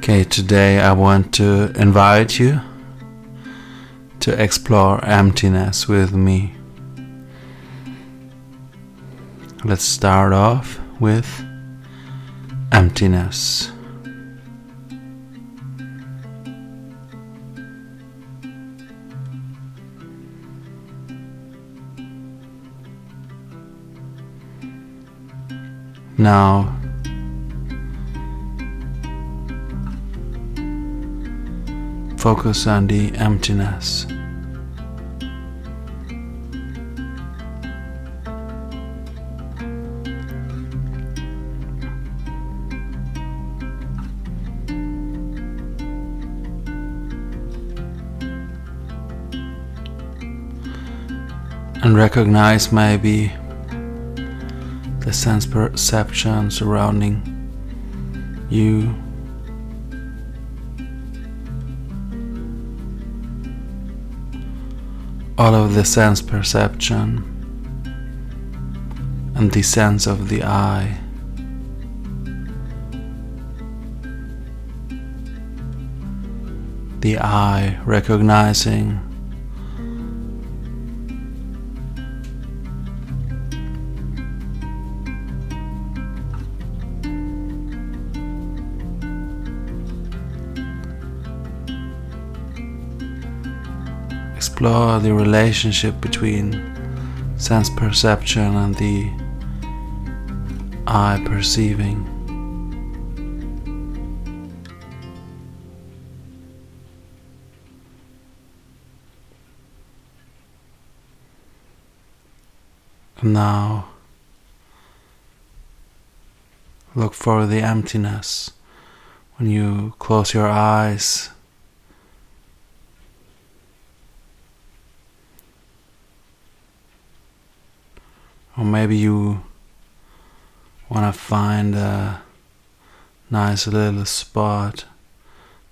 Okay, today I want to invite you to explore emptiness with me. Let's start off with emptiness. Now, focus on the emptiness. And recognize maybe the sense perception surrounding you. All of the sense perception and the sense of the eye. The eye recognizing explore the relationship between sense perception and the eye perceiving. And now look for the emptiness when you close your eyes. Or maybe you want to find a nice little spot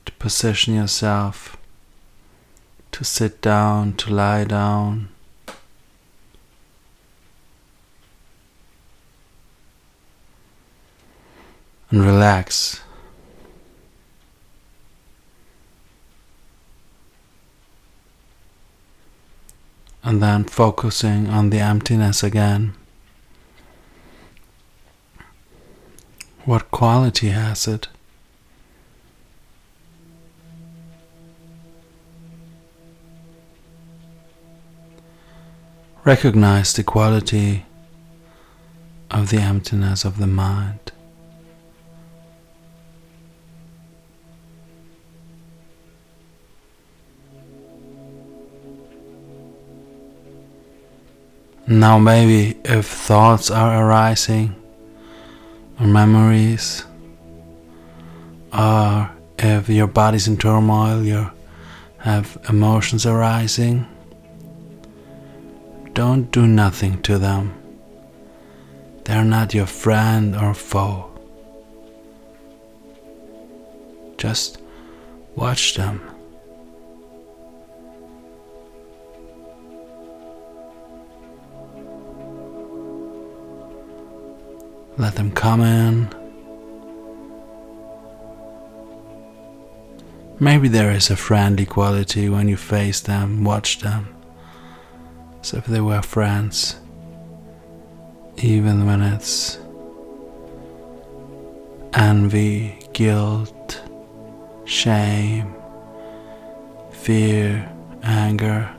to position yourself, to sit down, to lie down. And relax. And then focusing on the emptiness again. What quality has it? Recognize the quality of the emptiness of the mind. Now maybe if thoughts are arising, or memories, or if your body's in turmoil, you have emotions arising, don't do nothing to them. They're not your friend or foe. Just watch them. Let them come in. Maybe there is a friendly quality when you face them, watch them, as if they were friends, even when it's envy, guilt, shame, fear, anger,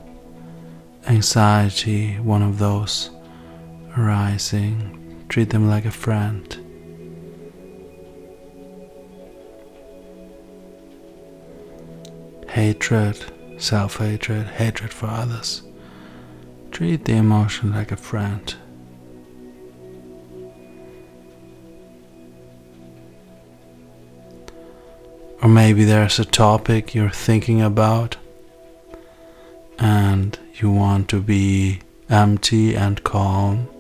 anxiety, one of those arising. Treat them like a friend. Hatred, self-hatred, hatred for others. Treat the emotion like a friend. Or maybe there's a topic you're thinking about and you want to be empty and calm.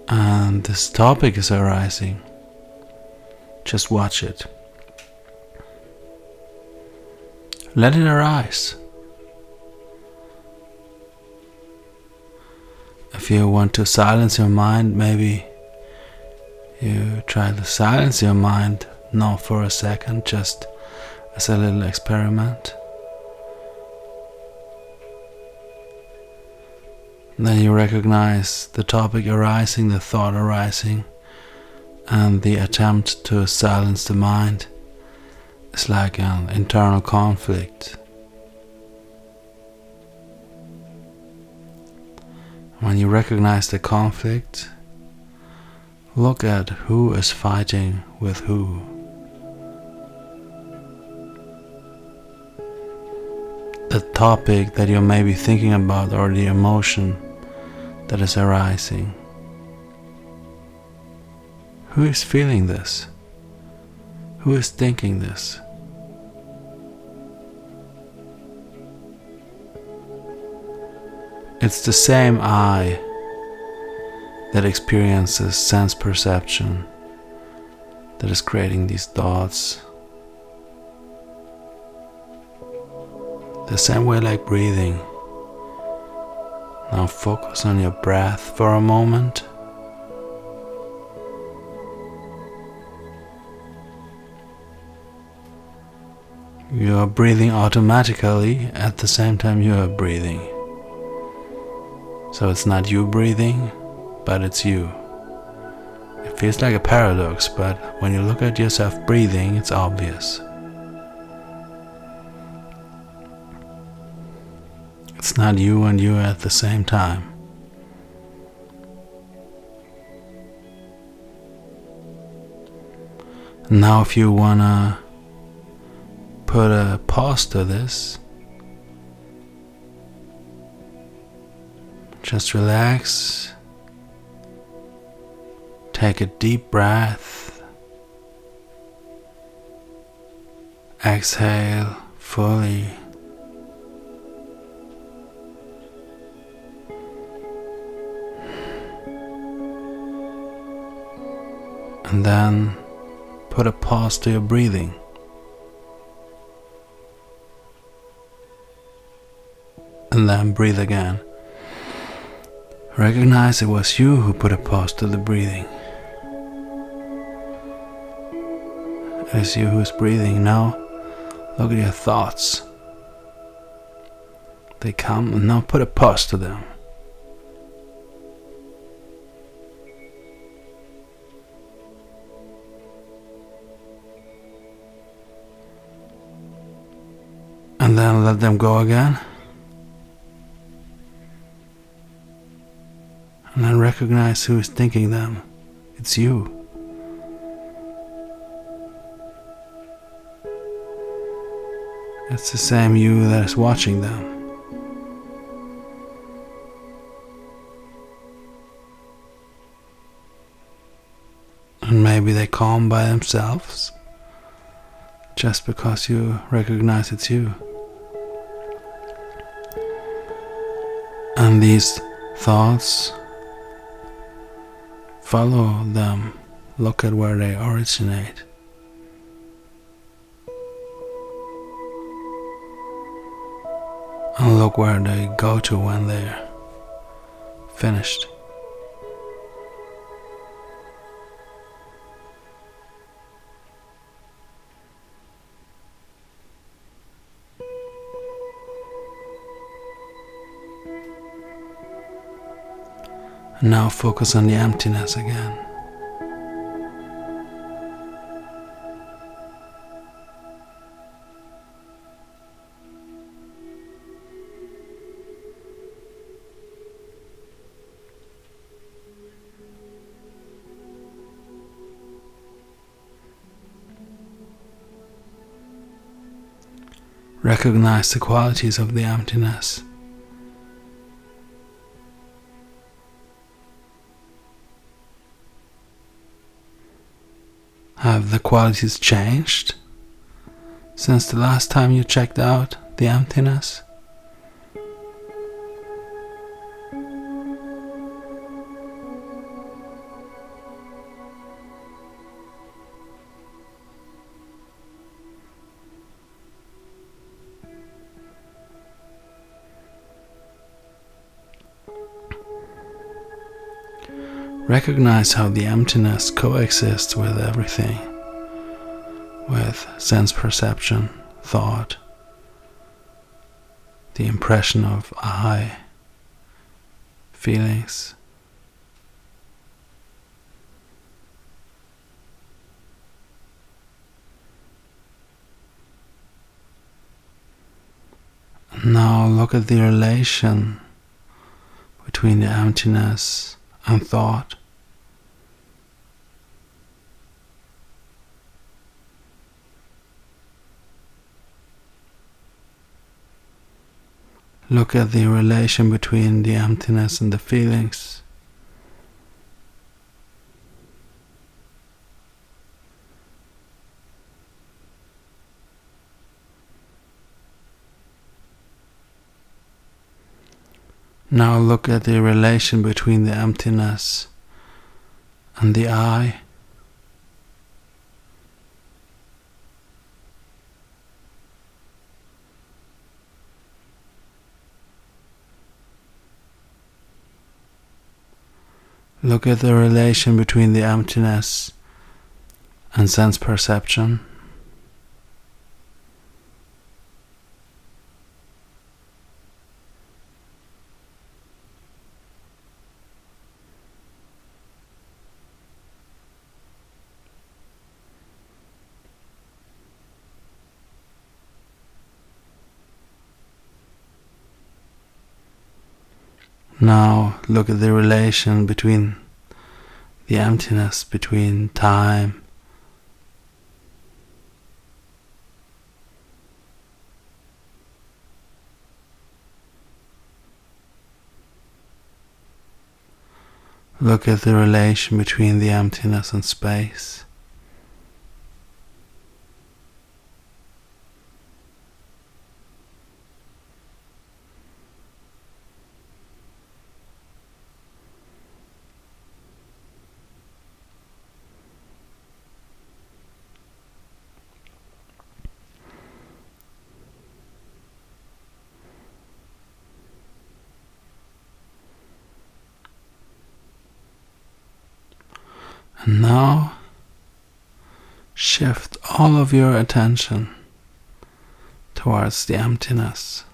And this topic is arising. Just watch it. Let it arise. If you want to silence your mind, maybe you try to silence your mind not for a second, just as a little experiment. Then you recognize the topic arising, the thought arising, and the attempt to silence the mind is like an internal conflict. When you recognize the conflict, look at who is fighting with who. The topic that you may be thinking about, or the emotion that is arising. Who is feeling this? Who is thinking this? It's the same I that experiences sense perception that is creating these thoughts. The same way like breathing. Now focus on your breath for a moment. You are breathing automatically at the same time you are breathing. So it's not you breathing, but it's you. It feels like a paradox, but when you look at yourself breathing, it's obvious. It's not you and you at the same time. Now if you wanna put a pause to this, just relax, take a deep breath, exhale fully. And then put a pause to your breathing. And then breathe again. Recognize it was you who put a pause to the breathing. It is you who is breathing. Now look at your thoughts. They come, and now put a pause to them. And then let them go again. And then recognize who is thinking them. It's you. It's the same you that is watching them. And maybe they calm by themselves, just because you recognize it's you. And these thoughts, follow them, look at where they originate. And look where they go to when they're finished. And now focus on the emptiness again. Recognize the qualities of the emptiness. Have the qualities changed since the last time you checked out the emptiness? Recognize how the emptiness coexists with everything. with sense perception, thought, the impression of I, feelings. Now look at the relation between the emptiness and thought. Look at the relation between the emptiness and the feelings. Now look at the relation between the emptiness and the I. Look at the relation between the emptiness and sense perception. Now look at the relation between the emptiness, between time look at the relation between the emptiness and space. And now shift all of your attention towards the emptiness.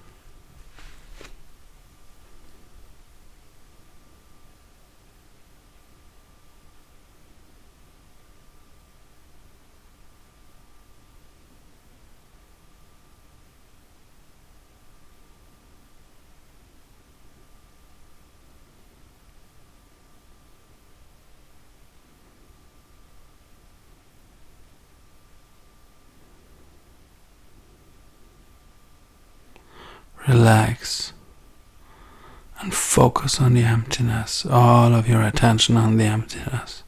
Relax and focus on the emptiness, all of your attention on the emptiness.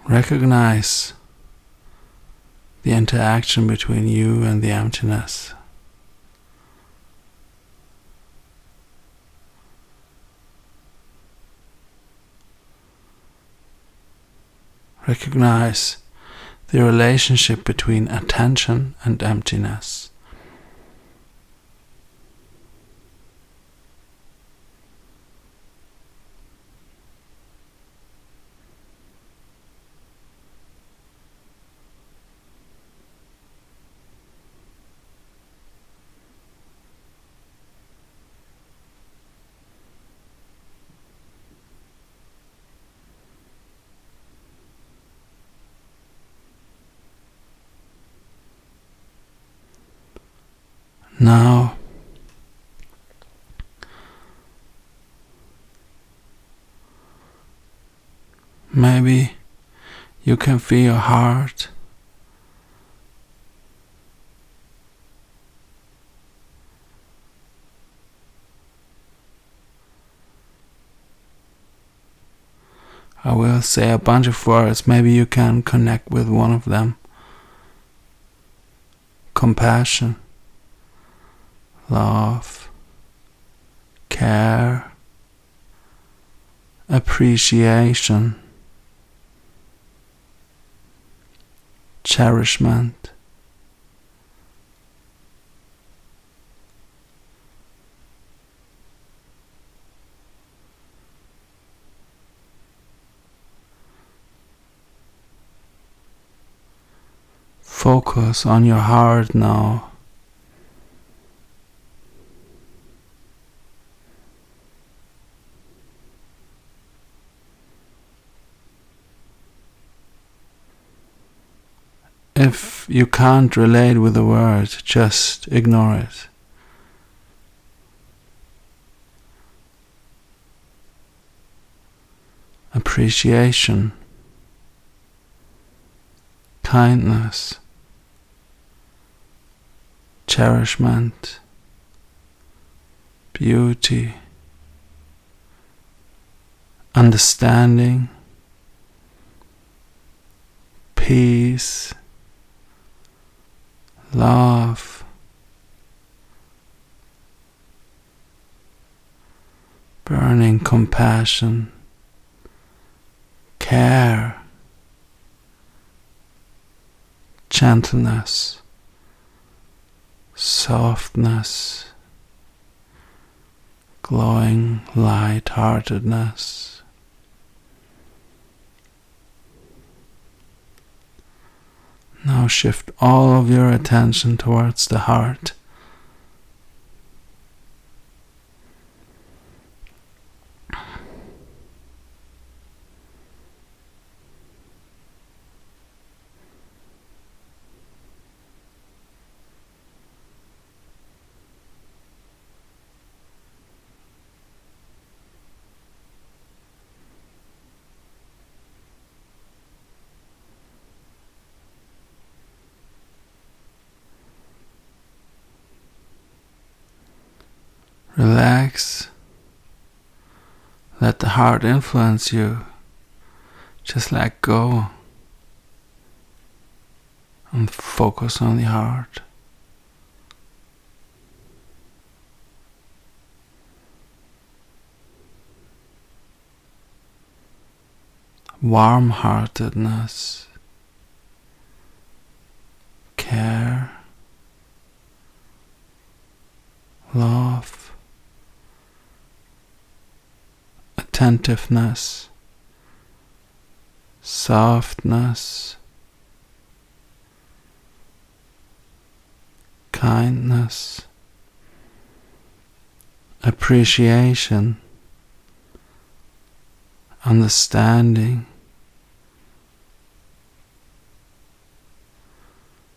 Recognize the interaction between you and the emptiness. Recognize the relationship between attention and emptiness. Now, maybe you can feel your heart I will say a bunch of words, maybe you can connect with one of them. Compassion, love, care, appreciation, cherishment, Focus on your heart now. If you can't relate with the word, just ignore it. Appreciation, kindness, cherishment, beauty, understanding, peace, love, burning compassion, care, gentleness, softness, glowing light-heartedness. Now shift all of your attention towards the heart. Relax. Let the heart influence you. Just let go and focus on the heart. Warm-heartedness, care, love, attentiveness, softness, kindness, appreciation, understanding,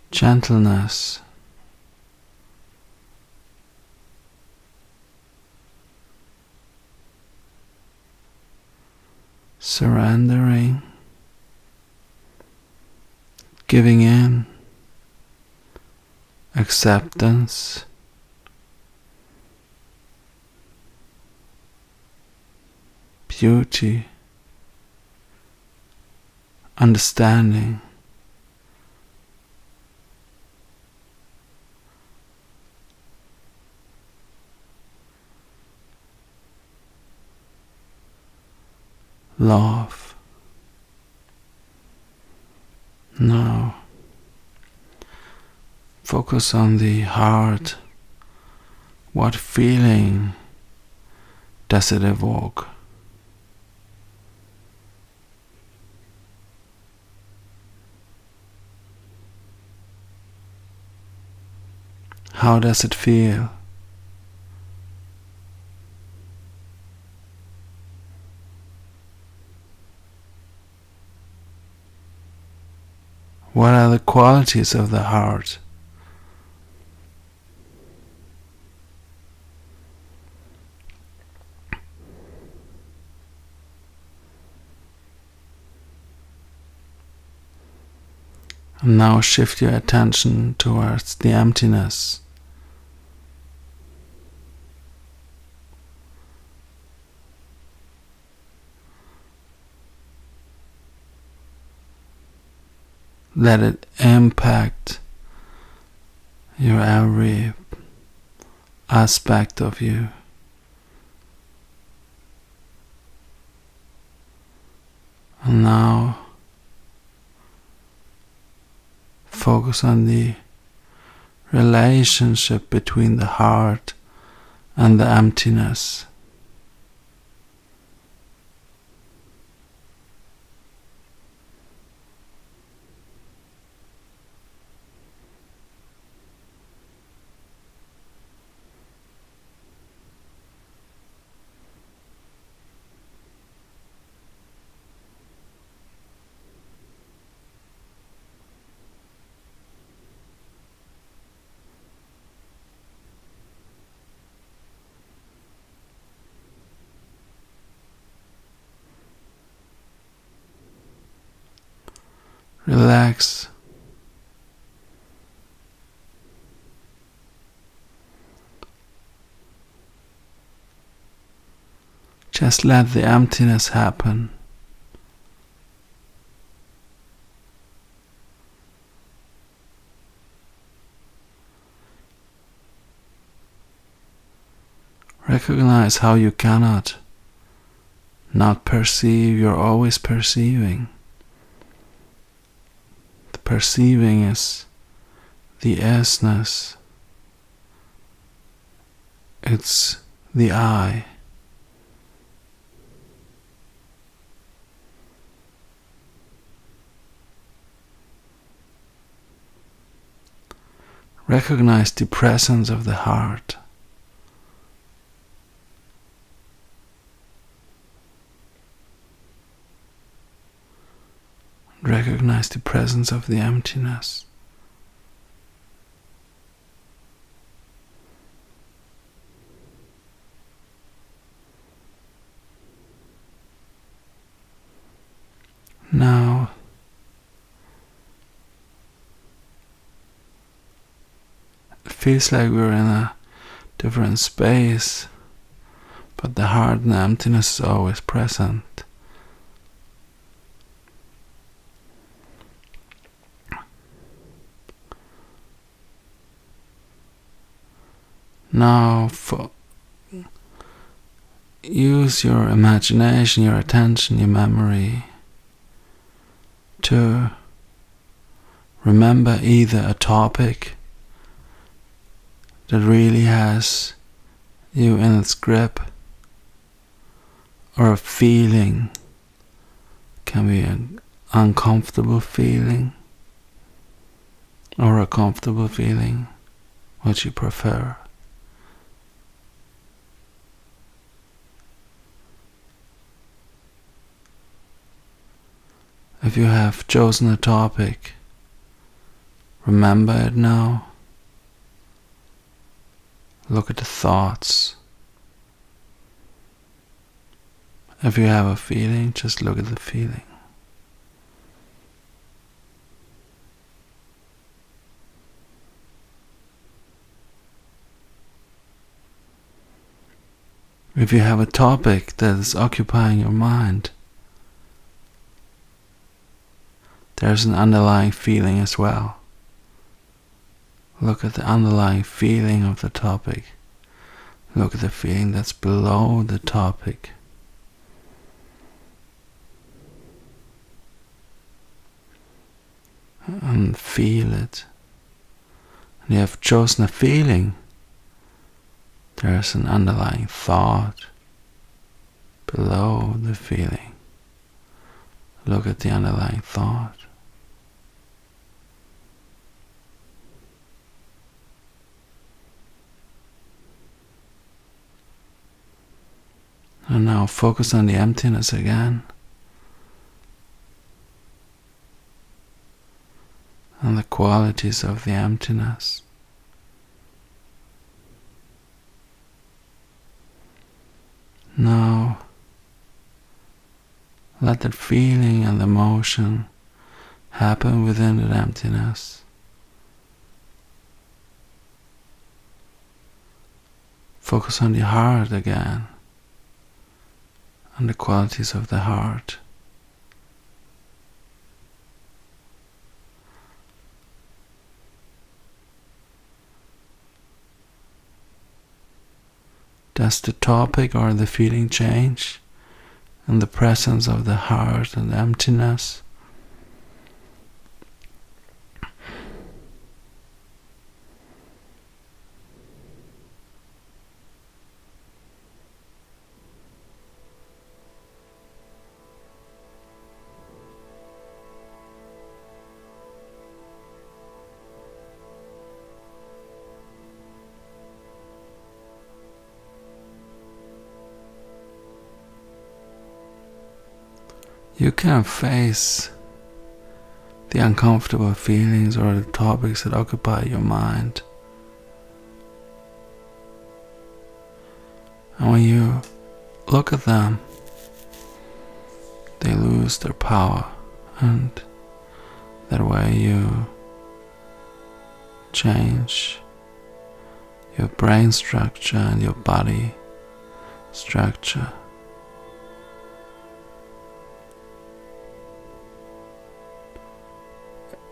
gentleness, surrendering, giving in, acceptance, beauty, understanding, love. Now, focus on the heart. What feeling does it evoke? How does it feel? What are the qualities of the heart? And now shift your attention towards the emptiness. Let it impact your every aspect of you. And now focus on the relationship between the heart and the emptiness. Relax. Just let the emptiness happen. Recognize how you cannot not perceive, you're always perceiving. The perceiving is the essence. It's the I. Recognize the presence of the heart. Recognize the presence of the emptiness. Now, it feels like we're in a different space, but the heart and the emptiness is always present. Now, use your imagination, your attention, your memory to remember either a topic that really has you in its grip, or a feeling. Can be an uncomfortable feeling or a comfortable feeling, what you prefer. If you have chosen a topic, remember it now. Look at the thoughts. If you have a feeling, just look at the feeling. If you have a topic that is occupying your mind, there's an underlying feeling as well. Look at the underlying feeling of the topic. Look at the feeling that's below the topic. And feel it. And you have chosen a feeling. There's an underlying thought below the feeling. Look at the underlying thought. And now focus on the emptiness again. And the qualities of the emptiness. Now, let that feeling and emotion happen within that emptiness. Focus on the heart again, and the qualities of the heart. Does the topic or the feeling change in the presence of the heart and emptiness? You can face the uncomfortable feelings or the topics that occupy your mind. And when you look at them, they lose their power and That way you change your brain structure and your body structure.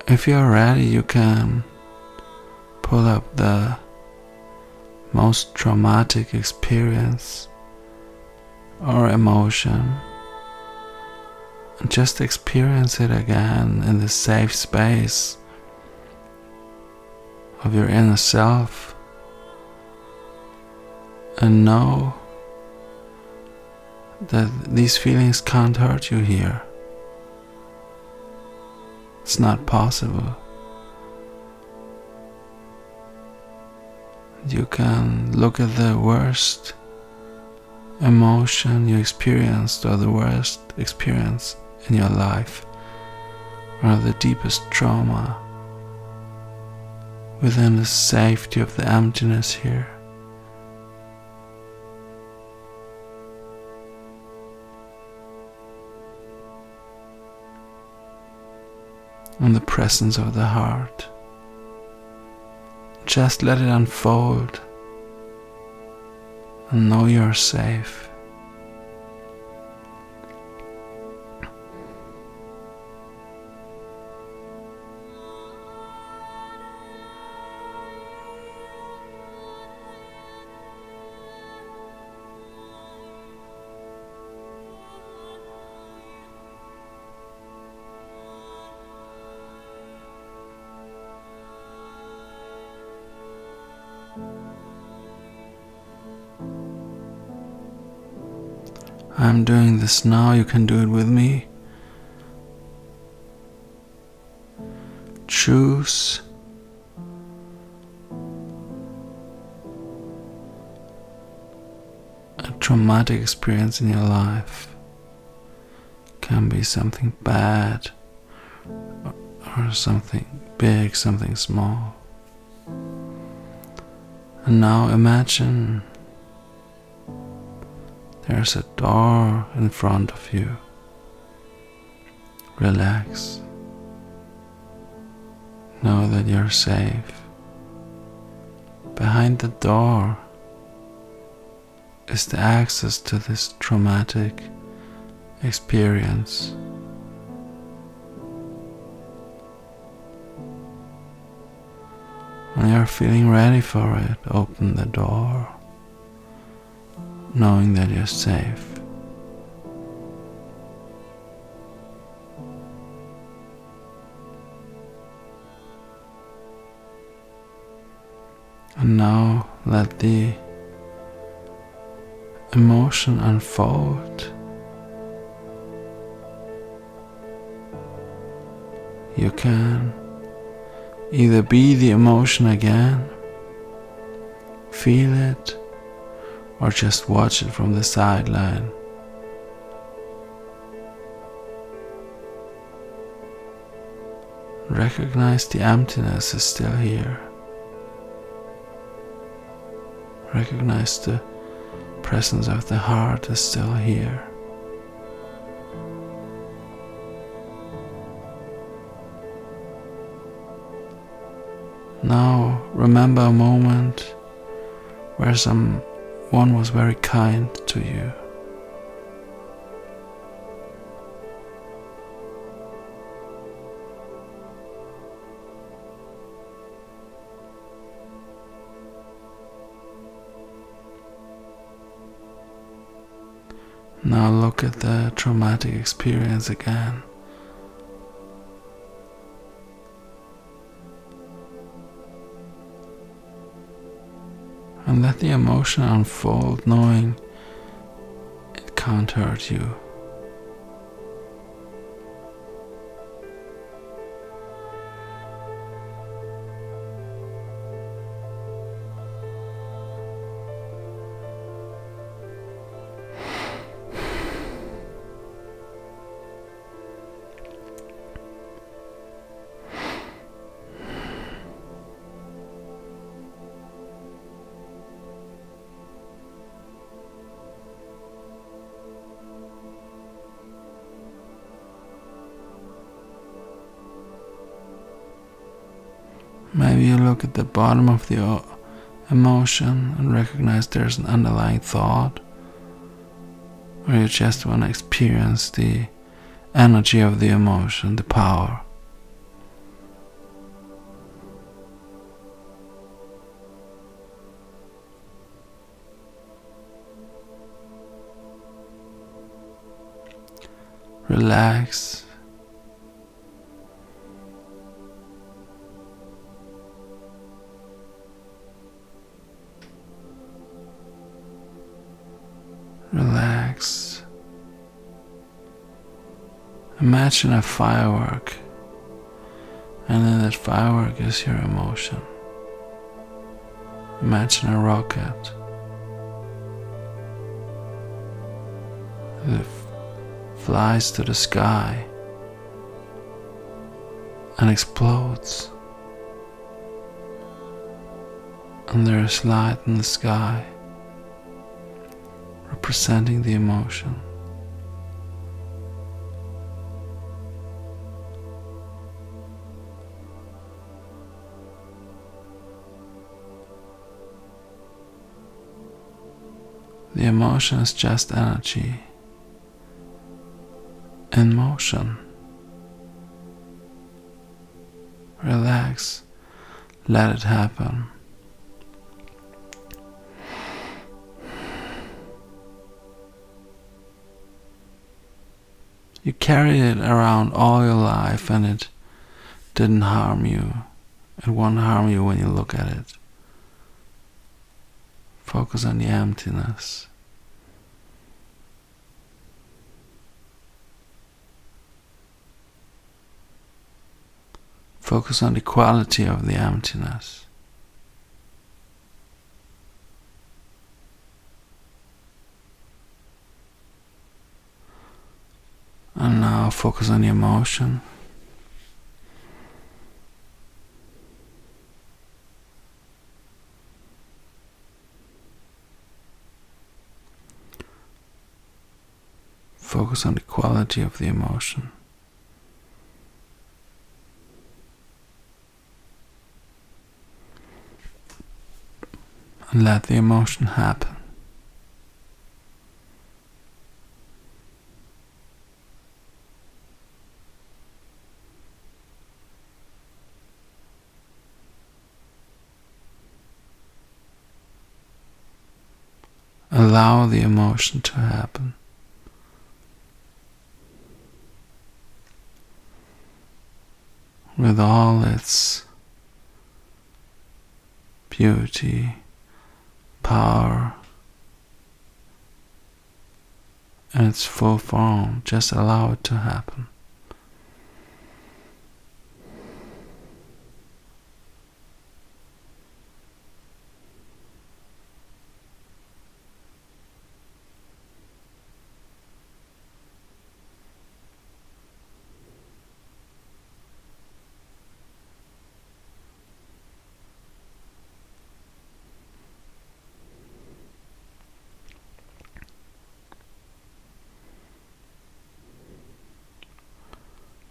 If you're ready, you can pull up the most traumatic experience or emotion and just experience it again in the safe space of your inner self, and know that these feelings can't hurt you here. It's not possible. You can look at the worst emotion you experienced, or the worst experience in your life, or the deepest trauma, within the safety of the emptiness here. In the presence of the heart. Just let it unfold and know you're safe. I'm doing this now, you can do it with me. Choose a traumatic experience in your life. Can be something bad or something big, something small. And now imagine there's a door in front of you. Relax. Know that you're safe. Behind the door is the access to this traumatic experience. When you're feeling ready for it, open the door, knowing that you're safe. And now let the emotion unfold. You can either be the emotion again, feel it, or just watch it from the sideline. Recognize the emptiness is still here. Recognize the presence of the heart is still here. Now remember a moment where someone was very kind to you. Now look at the traumatic experience again. And let the emotion unfold, knowing it can't hurt you. Maybe you look at the bottom of the emotion and recognize there's an underlying thought, or you just want to experience the energy of the emotion, the power. Relax. Relax. Imagine a firework, and in that firework is your emotion. Imagine a rocket. It flies to the sky and explodes. And there is light in the sky, representing the emotion. The emotion is just energy in motion. Relax, let it happen. You carried it around all your life and it didn't harm you. It won't harm you when you look at it. Focus on the emptiness. Focus on the quality of the emptiness. And now focus on the emotion. Focus on the quality of the emotion. And let the emotion happen. Allow the emotion to happen. With all its beauty, power, and its full form, just allow it to happen.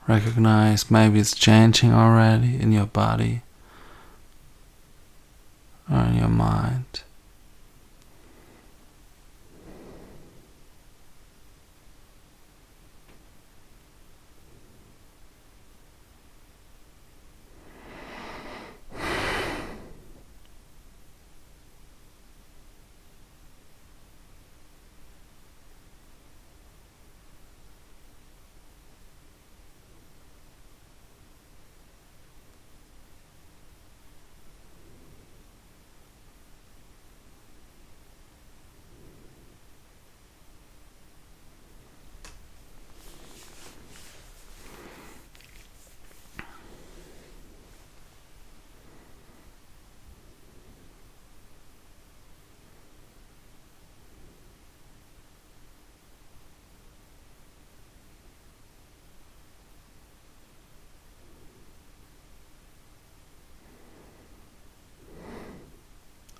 Recognize maybe it's changing already in your body or in your mind.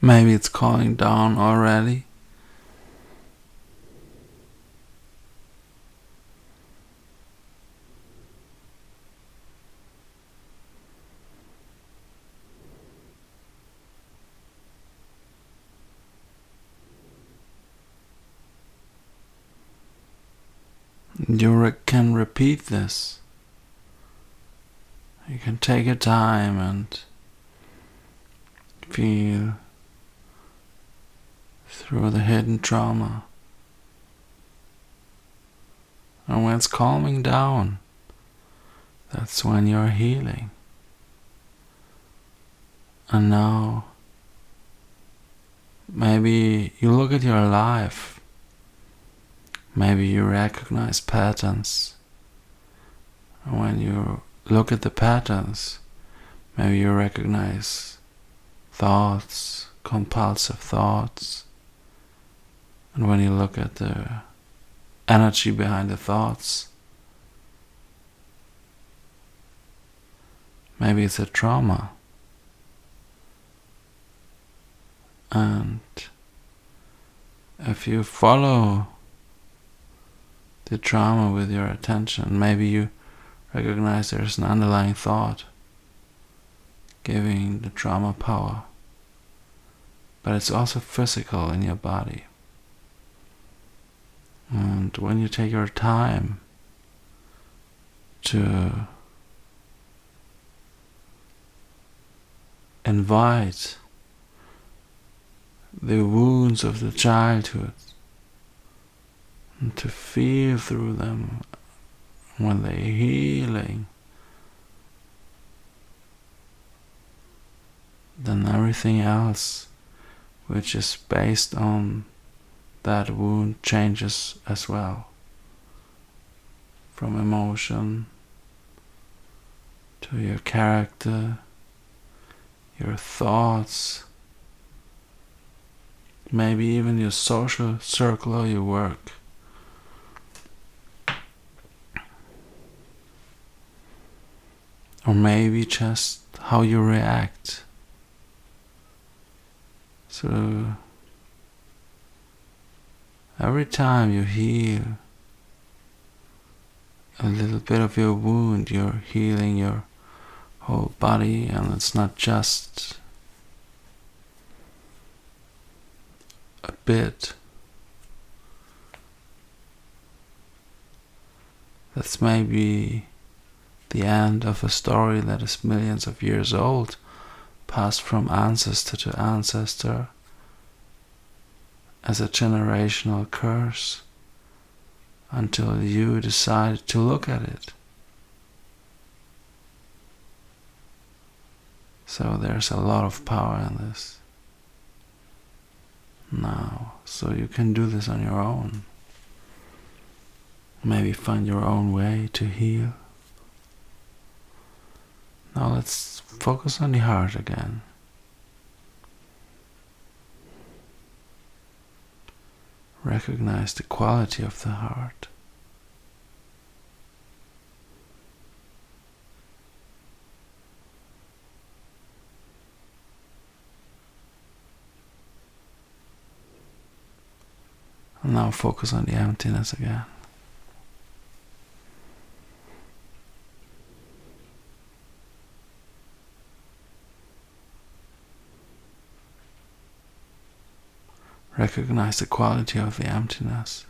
Maybe it's calling down already. You can repeat this. You can take your time and feel through the hidden trauma. And when it's calming down, that's when you're healing. And now, maybe you look at your life. Maybe you recognize patterns. And when you look at the patterns, maybe you recognize thoughts, compulsive thoughts. And when you look at the energy behind the thoughts, maybe it's a trauma. And if you follow the trauma with your attention, maybe you recognize there's an underlying thought giving the trauma power. But it's also physical in your body. And when you take your time to invite the wounds of the childhood and to feel through them when they're healing, then everything else which is based on that wound changes as well. From emotion to your character, your thoughts, maybe even your social circle or your work. Or maybe just how you react. So every time you heal a little bit of your wound, you're healing your whole body, and it's not just a bit. That's maybe the end of a story that is millions of years old, passed from ancestor to ancestor as a generational curse, until you decide to look at it. So there's a lot of power in this now, so you can do this on your own. Maybe find your own way to heal. Now let's focus on the heart again. Recognize the quality of the heart. And now focus on the emptiness again. Recognize the quality of the emptiness.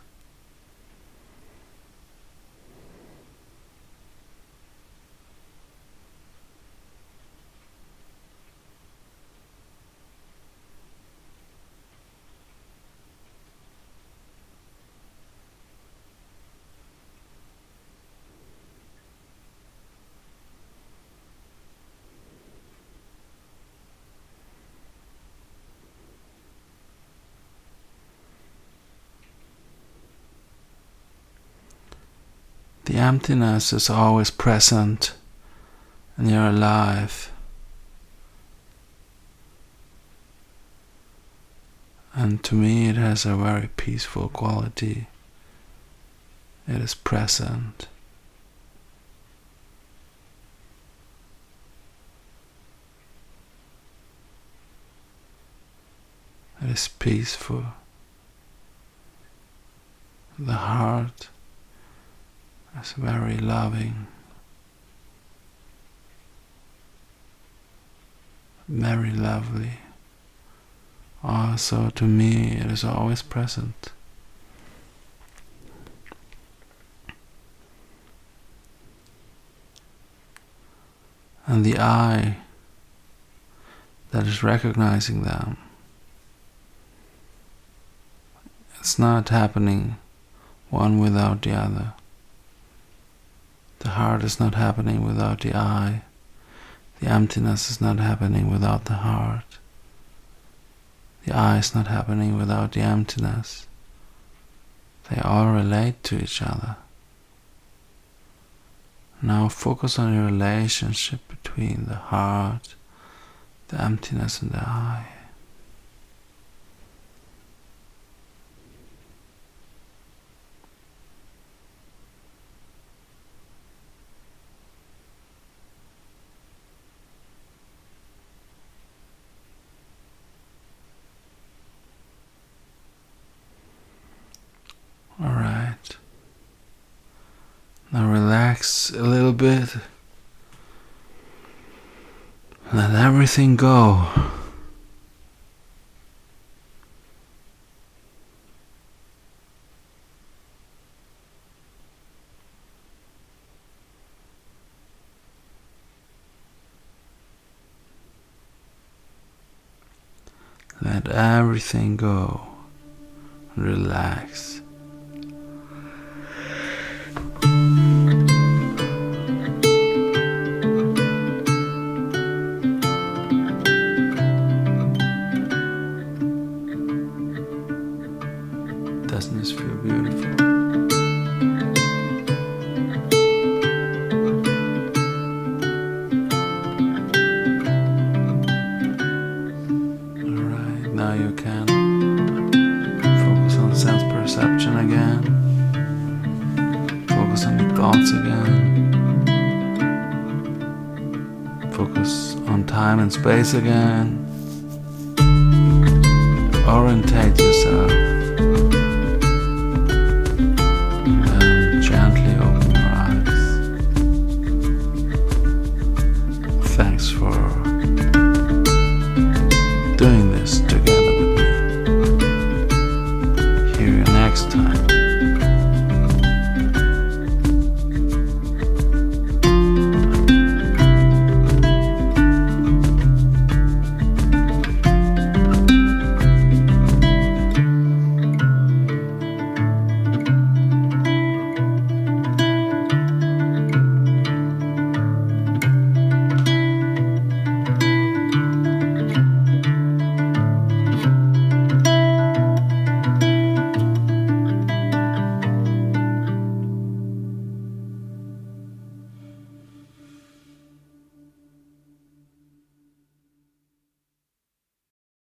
The emptiness is always present and you're alive. And to me it has a very peaceful quality. It is present. It is peaceful. The heart is very loving, very lovely. Also, to me, it is always present. and the I that is recognizing them. It's not happening one without the other. The heart is not happening without the I. The emptiness is not happening without the heart. The I is not happening without the emptiness. They all relate to each other. Now focus on your relationship between the heart, the emptiness, and the I. Alright. Now relax a little bit. Let everything go. Let everything go. Relax. Doesn't this feel beautiful? Alright, now you can focus on sense perception again. Focus on your thoughts again. Focus on time and space again. Orientate yourself